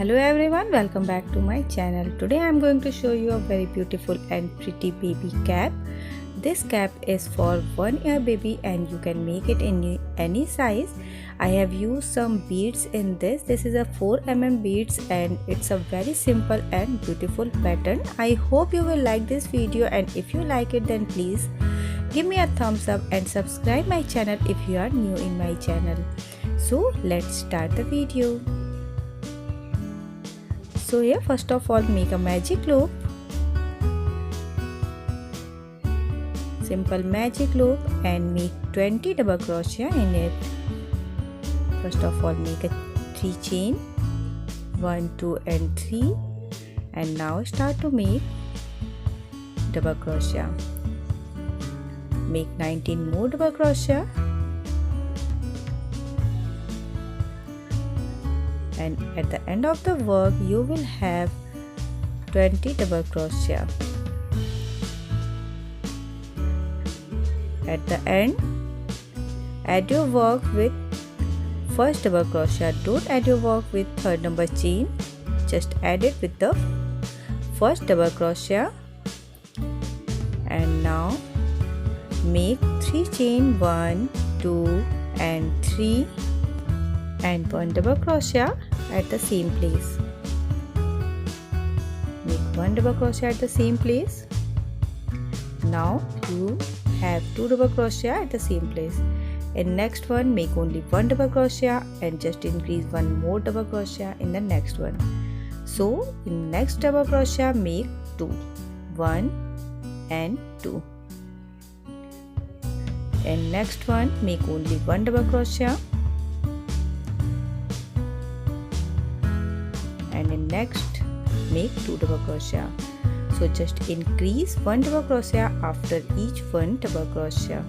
Hello everyone, welcome back to my channel. Today I am going to show you a very beautiful and pretty baby cap. This cap is for 1 year baby and you can make it in any size. I have used some beads in this. This is a 4mm beads and it's a very simple and beautiful pattern. I hope you will like this video, and if you like it then please give me a thumbs up and subscribe my channel if you are new in my channel. So let's start the video. So here first of all make a magic loop, simple magic loop, and make 20 double crochet in it. First of all make a 3 chain, 1, 2 and 3, and now start to make double crochet. Make 19 more double crochet and at the end of the work you will have 20 double crochet. At the end add your work with first double crochet. Don't add your work with third number chain, just add it with the first double crochet. And now make 3 chain, 1, 2 and 3 and 1 double crochet at the same place. Make 1 double crochet at the same place. Now you have 2 double crochet at the same place. In next one make only 1 double crochet and just increase 1 more double crochet in the next one. So in next double crochet make 2, 1 and 2. In next one make only 1 double crochet, and in next make 2 double crochet. So just increase 1 double crochet after each 1 double crochet.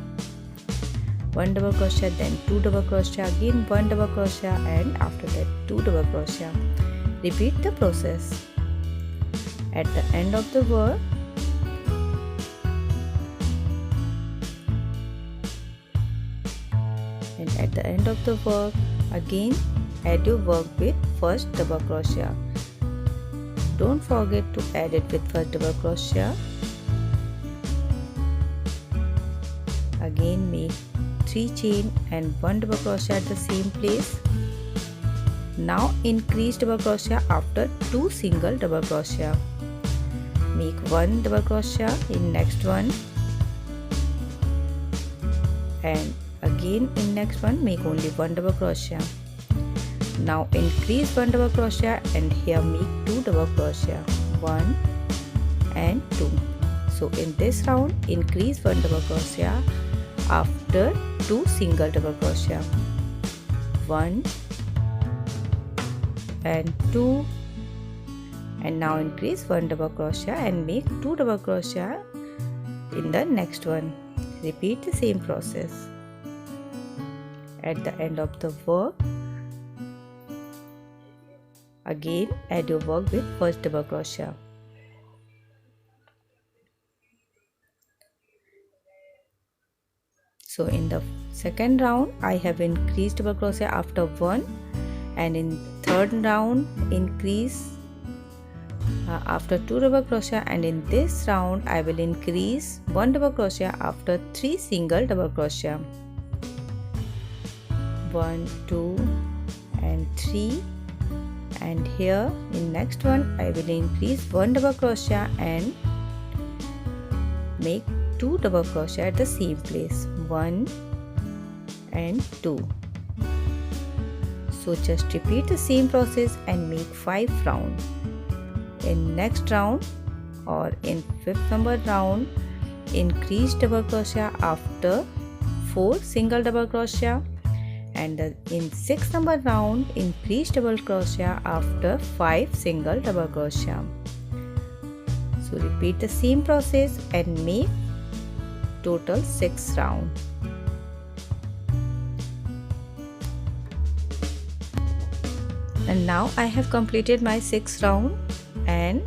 1 double crochet, then 2 double crochet, again 1 double crochet, and after that 2 double crochet. Repeat the process. At the end of the work and at the end of the work again add your work with first double crochet. Don't forget to add it with first double crochet. Again make 3 chain and 1 double crochet at the same place. Now increase double crochet after 2 single double crochet. Make 1 double crochet in next one, and again in next one make only 1 double crochet. Now increase 1 double crochet and here make 2 double crochet, 1 and 2. So in this round increase 1 double crochet after 2 single double crochet, 1 and 2, and now increase 1 double crochet and make 2 double crochet in the next one. Repeat the same process. At the end of the work again add your work with first double crochet. So in the second round I have increased double crochet after 1, and in third round increase after 2 double crochet, and in this round I will increase 1 double crochet after 3 single double crochet, 1, 2 and 3, and here in next one I will increase 1 double crochet and make 2 double crochet at the same place, 1 and 2. So just repeat the same process and make 5 rounds. In next round or in 5th number round increase double crochet after 4 single double crochet, and in 6th number round increase double crochet after 5 single double crochet. So repeat the same process and make total 6 round. And now I have completed my 6th round, and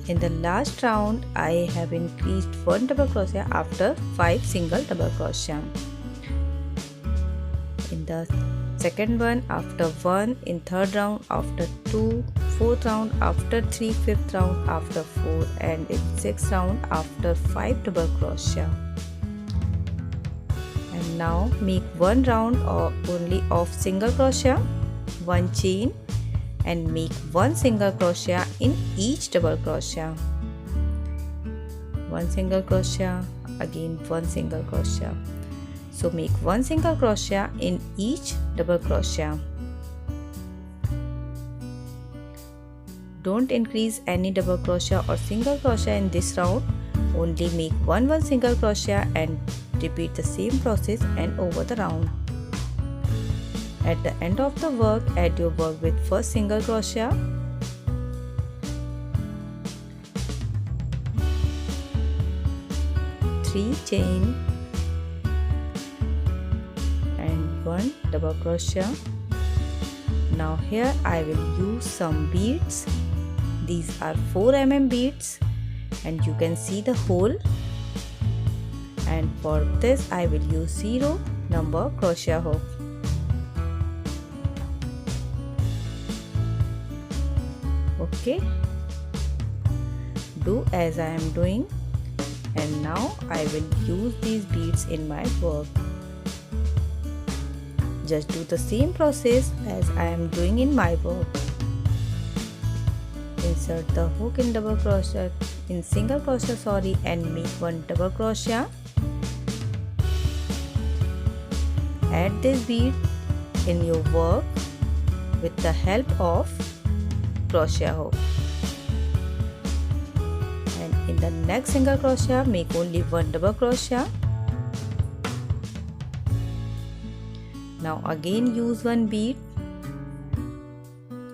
in the last round I have increased 1 double crochet after 5 single double crochet. In the second one after 1, in third round after 2, 4th round after 3, 5th round after 4, and in 6th round after 5 double crochet. And now make one round only of single crochet, one chain, and make one single crochet in each double crochet. One single crochet, again one single crochet. So make one single crochet in each double crochet. Don't increase any double crochet or single crochet in this round. Only make one single crochet and repeat the same process and over the round. At the end of the work, add your work with first single crochet, three chain and one double crochet. Now here I will use some beads. These are 4 mm beads and you can see the hole, and for this I will use 0 number crochet hook. Okay, do as I am doing, and now I will use these beads in my work. Just do the same process as I am doing in my work. Insert the hook in double crochet in single crochet and make one double crochet. Add this bead in your work with the help of crochet hook, and in the next single crochet make only one double crochet. Now again use one bead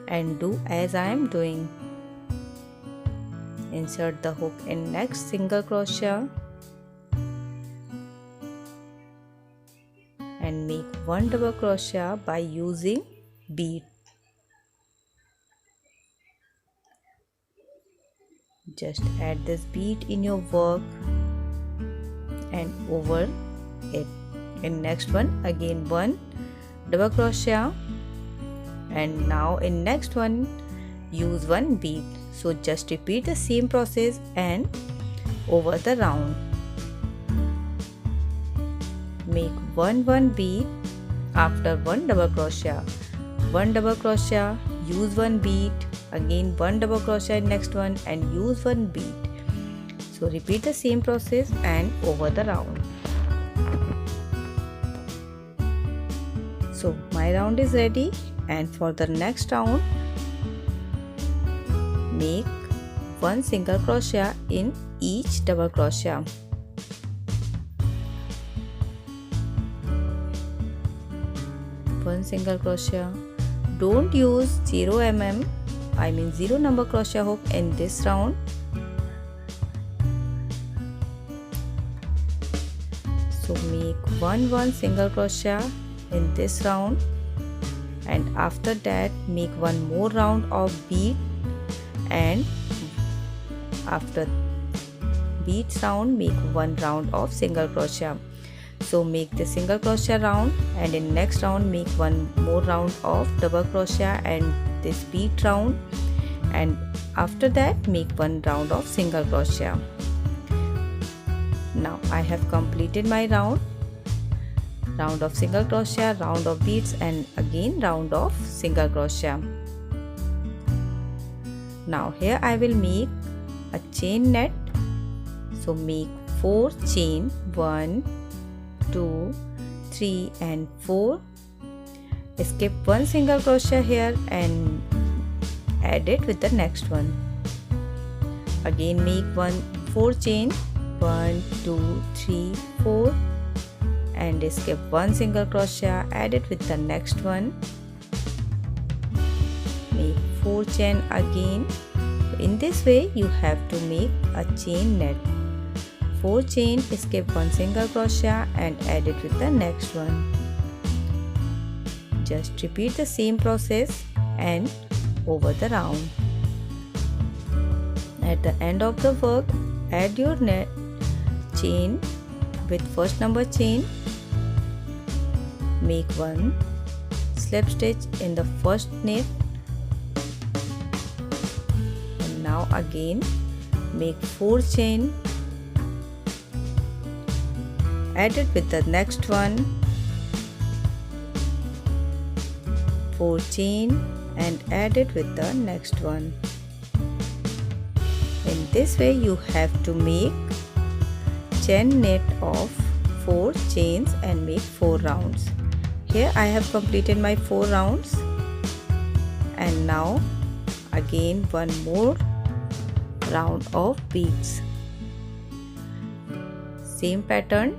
and do as I am doing. Insert the hook in next single crochet and make one double crochet by using bead. Just add this bead in your work and over it. In next one again one double crochet, and now in next one use one bead. So just repeat the same process and over the round. Make one bead after one double crochet, one double crochet, use one bead, again one double crochet in next one and use one bead. So repeat the same process and over the round. So my round is ready, and for the next round make one single crochet in each double crochet. One single crochet. Don't use 0 mm, I mean 0 number crochet hook in this round. So make one single crochet in this round, and after that make one more round of bead, and after beads round make one round of single crochet. So make the single crochet round, and in next round make one more round of double crochet and this bead round, and after that make one round of single crochet. Now I have completed my round of single crochet, round of beads, and again round of single crochet. Now here I will make a chain net. So make 4 chain, 1, 2, 3 and 4. Skip one single crochet here and add it with the next one. Again make 4 chain, 1, 2, 3, 4, and skip one single crochet, add it with the next one. Make 4 chain again. In this way you have to make a chain net. 4 chain, skip one single crochet and add it with the next one. Just repeat the same process and over the round. At the end of the work, add your net chain with first number chain. Make one slip stitch in the first knit now again make 4 chain, add it with the next one, 4 chain and add it with the next one. In this way you have to make chain knit of 4 chains and make 4 rounds. Here I have completed my 4 rounds, and now again one more round of beads. Same pattern.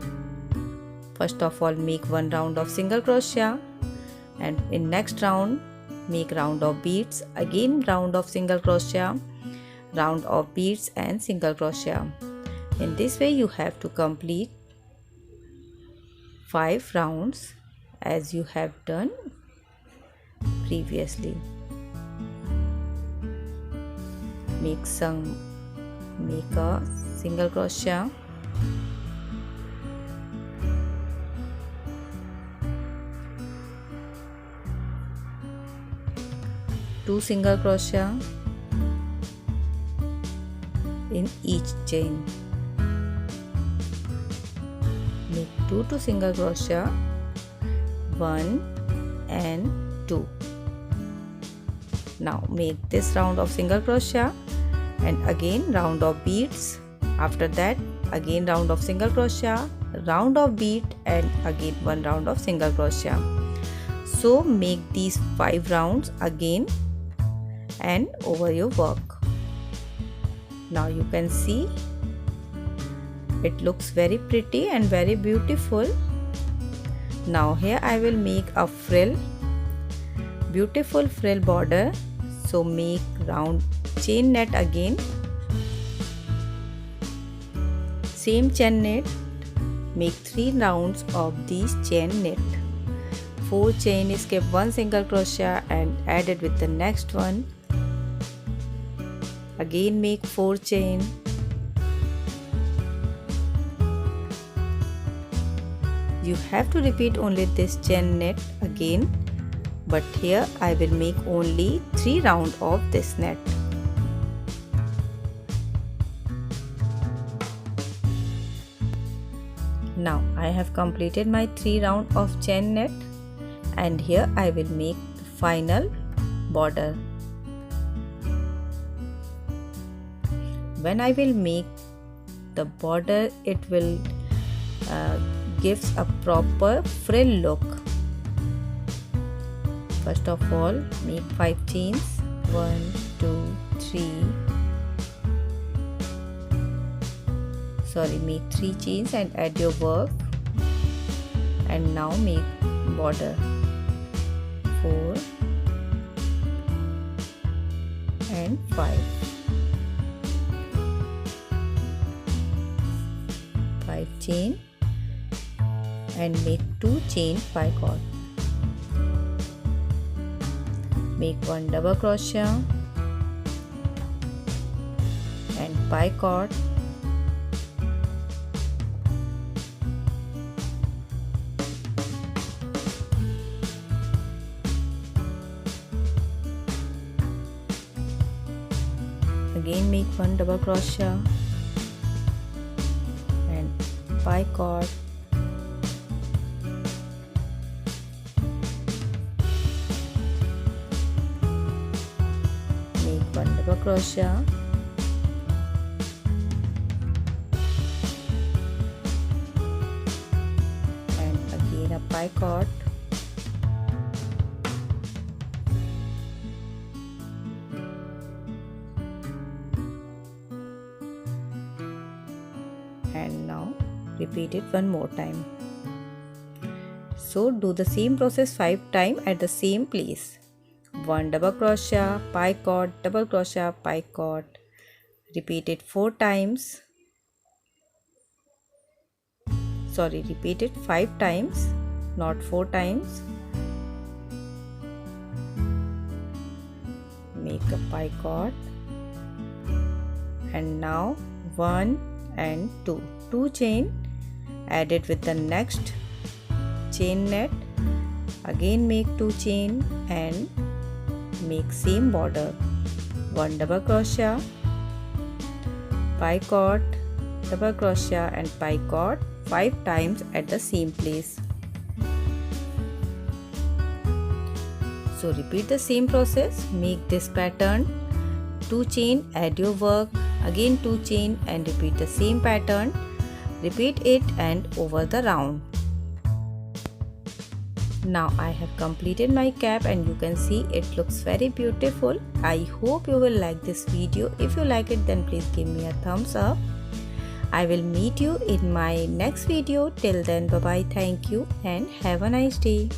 First of all make 1 round of single crochet, and in next round make round of beads, again round of single crochet, round of beads and single crochet. In this way you have to complete 5 rounds as you have done previously. Make a single crochet, two single crochet in each chain. Make 2 single crochet, 1 and 2. Now make this round of single crochet and again round of beads. After that again round of single crochet, round of bead and again 1 round of single crochet. So make these 5 rounds again and over your work. Now you can see it looks very pretty and very beautiful. Now here I will make a frill, beautiful frill border. So make round chain net again, same chain knit, make 3 rounds of these chain knit. 4 chain, skip 1 single crochet and add it with the next one. Again make 4 chain, you have to repeat only this chain knit again, but here I will make only 3 rounds of this net. Now I have completed my 3 rounds of chain net, and here I will make the final border. When I will make the border, it will gives a proper frill look. First of all make 5 chains, 1 2 3, make 3 chains and add your work, and now make border 4 and 5 chain and make 2 chain picot. Make 1 double crochet and picot, again make 1 double crochet and picot, make 1 double crochet and again a picot, and now repeat it one more time. So do the same process 5 times at the same place. 1 double crochet, picot, double crochet, picot. Repeat it 4 times. Repeat it 5 times, not 4 times. Make a picot, and now 1 and 2 chain, add it with the next chain net, again make 2 chain and make same border, 1 double crochet picot, double crochet and picot 5 times at the same place. So repeat the same process, make this pattern, 2 chain, add your work, again 2 chain and repeat the same pattern, repeat it and over the round. Now I have completed my cap and you can see it looks very beautiful. I hope you will like this video. If you like it, then please give me a thumbs up. I will meet you in my next video. Till then, bye bye, thank you and have a nice day.